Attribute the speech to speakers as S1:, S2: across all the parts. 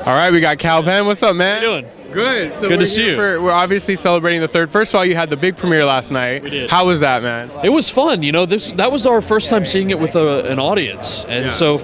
S1: All right, we got Kal Penn. What's up, man?
S2: How you doing?
S1: Good. So
S2: Good to see you.
S1: We're obviously celebrating the third. First of all, you had the big premiere last night.
S2: We did.
S1: How was that, man?
S2: It was fun. You know, that was our first time seeing it with an audience, and so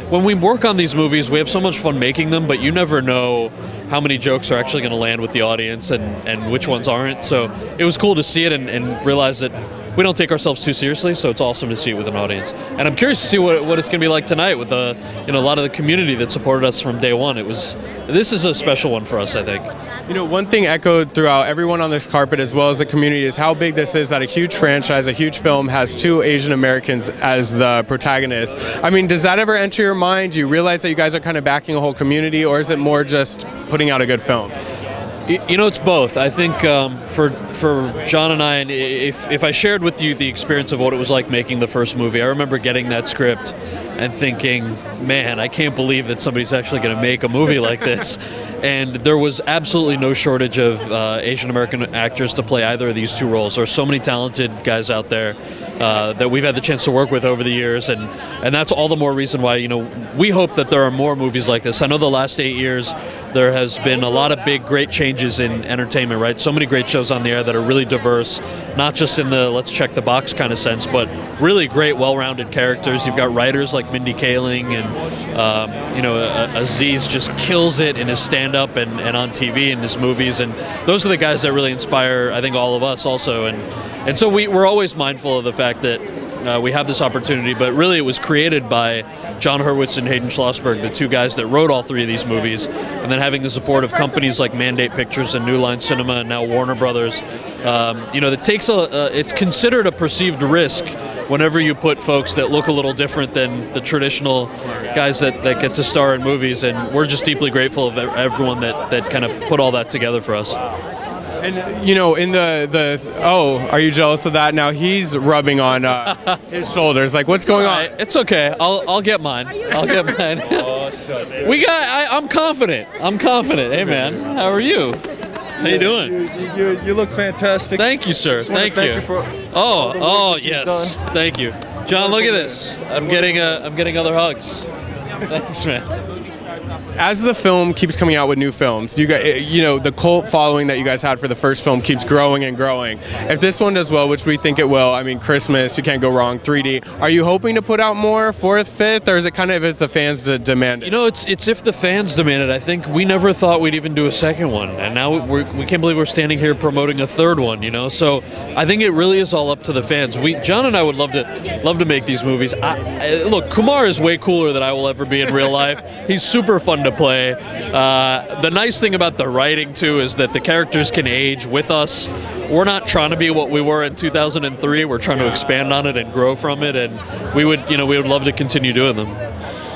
S2: when we work on these movies, we have so much fun making them. But you never know how many jokes are actually going to land with the audience and which ones aren't. So it was cool to see it and realize that we don't take ourselves too seriously, so it's awesome to see it with an audience. And I'm curious to see what it's going to be like tonight with a lot of the community that supported us from day one. This is a special one for us, I think.
S1: You know, one thing echoed throughout everyone on this carpet as well as the community is how big this is, that a huge franchise, a huge film has two Asian Americans as the protagonists. I mean, does that ever enter your mind? Do you realize that you guys are kind of backing a whole community, or is it more just putting out a good film?
S2: You know, it's both. I think for John and I, and if I shared with you the experience of what it was like making the first movie, I remember getting that script and thinking, man, I can't believe that somebody's actually going to make a movie like this. And there was absolutely no shortage of Asian American actors to play either of these two roles. There are so many talented guys out there that we've had the chance to work with over the years, and that's all the more reason why, you know, we hope that there are more movies like this. I know the last 8 years there has been a lot of big, great changes in entertainment, right? So many great shows on the air that are really diverse, not just in the let's check the box kind of sense, but really great, well-rounded characters. You've got writers like Mindy Kaling, and you know, Aziz just kills it in his stand-up and on TV in his movies, and those are the guys that really inspire, I think, all of us also. And so we're always mindful of the fact that we have this opportunity, but really it was created by John Hurwitz and Hayden Schlossberg, the two guys that wrote all three of these movies, and then having the support of companies like Mandate Pictures and New Line Cinema and now Warner Brothers. You know, that takes it's considered a perceived risk whenever you put folks that look a little different than the traditional guys that get to star in movies, and we're just deeply grateful of everyone that kind of put all that together for us.
S1: And you know, in oh, are you jealous of that? Now he's rubbing on his shoulders. Like, what's going on?
S2: It's okay. I'll get mine. I'll get mine. I'm confident. I'm confident. Hey man, how are you? How you doing?
S3: You look fantastic.
S2: Thank you, sir. Thank you.
S3: For
S2: oh yes. Thank you, John. Look at this. I'm getting other hugs. Thanks, man.
S1: As the film keeps coming out with new films, you know, the cult following that you guys had for the first film keeps growing and growing. If this one does well, which we think it will, I mean, Christmas, you can't go wrong, 3D. Are you hoping to put out more, fourth, fifth, or is it kind of if the fans demand it?
S2: You know, it's if the fans demand it. I think we never thought we'd even do a second one, and now we can't believe we're standing here promoting a third one. You know, so I think it really is all up to the fans. John and I would love to make these movies. Look, Kumar is way cooler than I will ever be in real life. He's super fun to play. The nice thing about the writing too is that the characters can age with us. We're not trying to be what we were in 2003. We're trying to expand on it and grow from it, and we would love to continue doing them.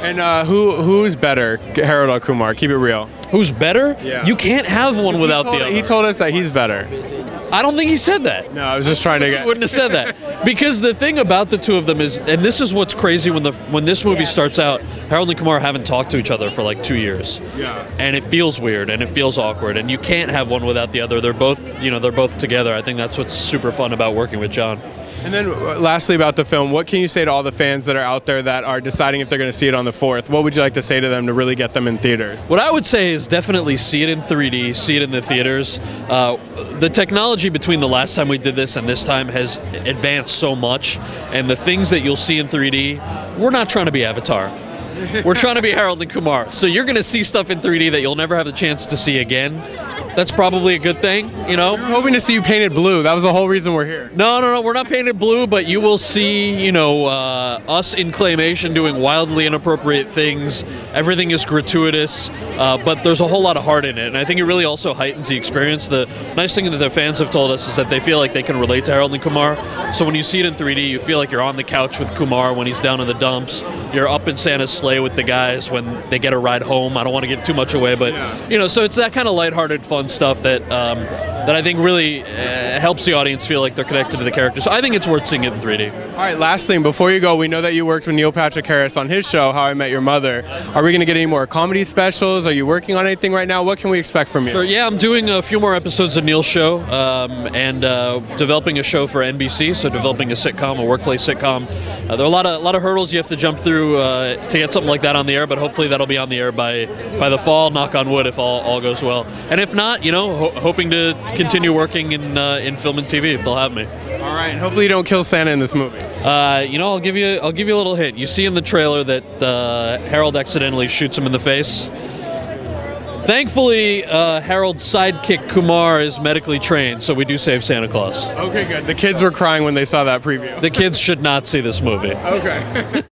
S1: And who's better, Harold or Kumar? Keep it real.
S2: Who's better?
S1: Yeah.
S2: You can't have one without the other.
S1: He told us that he's better.
S2: I don't think he said that.
S1: No, I was just trying to get.
S2: He wouldn't have said that, because the thing about the two of them is, and this is what's crazy when this movie starts out, Harold and Kumar haven't talked to each other for like 2 years.
S1: Yeah.
S2: And it feels weird and it feels awkward, and you can't have one without the other. They're both together. I think that's what's super fun about working with John.
S1: And then lastly about the film, what can you say to all the fans that are out there that are deciding if they're going to see it on the 4th? What would you like to say to them to really get them in theaters?
S2: What I would say is definitely see it in 3D, see it in the theaters. The technology between the last time we did this and this time has advanced so much, and the things that you'll see in 3D, we're not trying to be Avatar. We're trying to be Harold and Kumar. So you're going to see stuff in 3D that you'll never have the chance to see again. That's probably a good thing, you know.
S1: We're hoping to see you painted blue. That was the whole reason we're here.
S2: No, we're not painted blue, but you will see, you know, us in claymation doing wildly inappropriate things. Everything is gratuitous, but there's a whole lot of heart in it, and I think it really also heightens the experience. The nice thing that the fans have told us is that they feel like they can relate to Harold and Kumar. So when you see it in 3D, you feel like you're on the couch with Kumar when he's down in the dumps. You're up in Santa's sleigh with the guys when they get a ride home. I don't want to give too much away, but, you know, so it's that kind of lighthearted fun stuff that that I think really helps the audience feel like they're connected to the characters. So I think it's worth seeing it in 3D.
S1: All right, last thing, before you go, we know that you worked with Neil Patrick Harris on his show, How I Met Your Mother. Are we going to get any more comedy specials? Are you working on anything right now? What can we expect from you?
S2: Sure, yeah, I'm doing a few more episodes of Neil's show and developing a show for NBC, so developing a sitcom, a workplace sitcom. There are a lot of hurdles you have to jump through to get something like that on the air, but hopefully that'll be on the air by the fall, knock on wood, if all goes well. And if not, hoping to continue working in film and TV if they'll have me.
S1: All right, and hopefully you don't kill Santa in this movie.
S2: I'll give you a little hint. You see in the trailer that Harold accidentally shoots him in the face. Thankfully, Harold's sidekick Kumar is medically trained, so we do save Santa Claus.
S1: Okay, good. The kids were crying when they saw that preview.
S2: The kids should not see this movie.
S1: Okay.